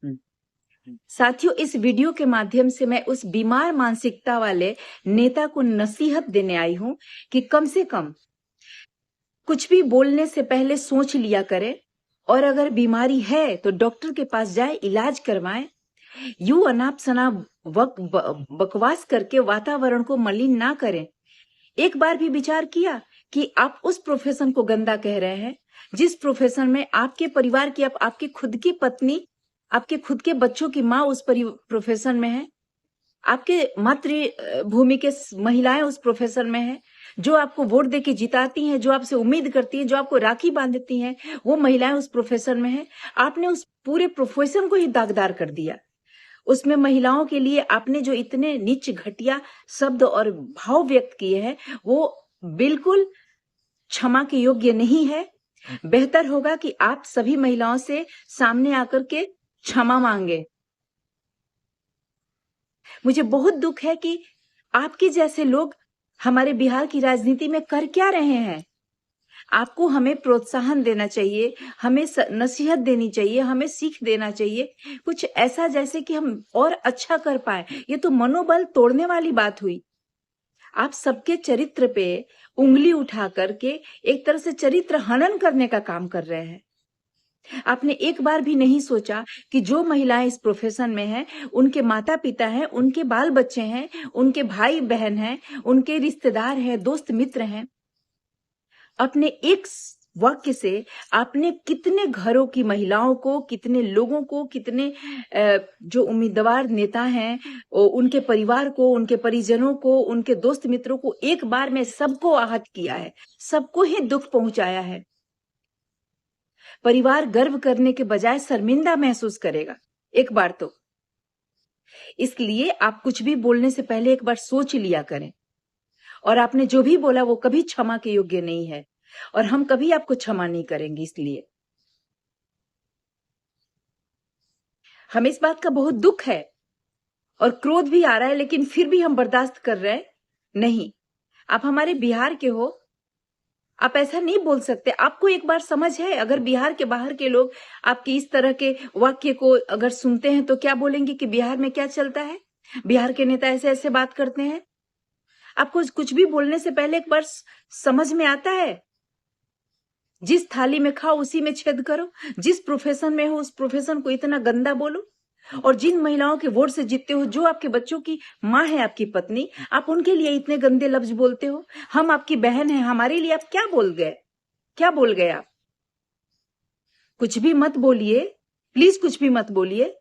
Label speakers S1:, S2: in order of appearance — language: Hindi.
S1: हम्म। साथियों, इस वीडियो के माध्यम से मैं उस बीमार मानसिकता वाले नेता को नसीहत देने आई हूं कि कम से कम कुछ भी बोलने से पहले सोच लिया करें, और अगर बीमारी है तो डॉक्टर के पास जाए, इलाज करवाएं। यूं अनाप शनाप बकवास करके वातावरण को मलिन ना करें। एक बार भी विचार किया कि आप उस प्रोफेशन को गंदा कह रहे हैं जिस प्रोफेशन में आपके परिवार की, आपकी खुद की पत्नी, आपके खुद के बच्चों की माँ उस प्रोफेशन में है, आपके मातृभूमि के महिलाएं उस प्रोफेशन में है, जो आपको वोट देके जिताती हैं, जो आपसे उम्मीद करती हैं, जो आपको राखी बांधती हैं, वो महिलाएं उस प्रोफेशन में है। आपने उस पूरे प्रोफेशन को ही दागदार कर दिया। उसमें महिलाओं के लिए आपने जो इतने नीच घटिया शब्द और भाव व्यक्त किए हैं, वो बिल्कुल क्षमा के योग्य नहीं है। बेहतर होगा कि आप सभी महिलाओं से सामने आकर के क्षमा मांगे। मुझे बहुत दुख है कि आपके जैसे लोग हमारे बिहार की राजनीति में कर क्या रहे हैं। आपको हमें प्रोत्साहन देना चाहिए, हमें नसीहत देनी चाहिए, हमें सीख देना चाहिए, कुछ ऐसा जैसे कि हम और अच्छा कर पाए। ये तो मनोबल तोड़ने वाली बात हुई। आप सबके चरित्र पे उंगली उठा करके एक तरह से चरित्र हनन करने का काम कर रहे हैं। आपने एक बार भी नहीं सोचा कि जो महिलाएं इस प्रोफेशन में हैं, उनके माता पिता हैं, उनके बाल बच्चे हैं, उनके भाई बहन हैं, उनके रिश्तेदार हैं, दोस्त मित्र हैं। अपने एक वाक्य से आपने कितने घरों की महिलाओं को, कितने लोगों को, कितने जो उम्मीदवार नेता हैं, उनके परिवार को, उनके परिजनों को, उनके दोस्त मित्रों को एक बार में सबको आहत किया है, सबको ही दुख पहुंचाया है। परिवार गर्व करने के बजाय शर्मिंदा महसूस करेगा एक बार तो। इसलिए आप कुछ भी बोलने से पहले एक बार सोच लिया करें। और आपने जो भी बोला वो कभी क्षमा के योग्य नहीं है, और हम कभी आपको क्षमा नहीं करेंगे। इसलिए हमें इस बात का बहुत दुख है और क्रोध भी आ रहा है, लेकिन फिर भी हम बर्दाश्त कर रहे हैं। नहीं, आप हमारे बिहार के हो, आप ऐसा नहीं बोल सकते। आपको एक बार समझ है, अगर बिहार के बाहर के लोग आपके इस तरह के वाक्य को अगर सुनते हैं तो क्या बोलेंगे कि बिहार में क्या चलता है, बिहार के नेता ऐसे ऐसे बात करते हैं। आपको कुछ भी बोलने से पहले एक बार समझ में आता है? जिस थाली में खाओ उसी में छेद करो। जिस प्रोफेशन में हो उस प्रोफेशन को इतना गंदा बोलो। और जिन महिलाओं के वोट से जीतते हो, जो आपके बच्चों की माँ है, आपकी पत्नी, आप उनके लिए इतने गंदे लफ्ज बोलते हो। हम आपकी बहन हैं, हमारे लिए आप क्या बोल गए, क्या बोल गए आप? कुछ भी मत बोलिए, प्लीज कुछ भी मत बोलिए।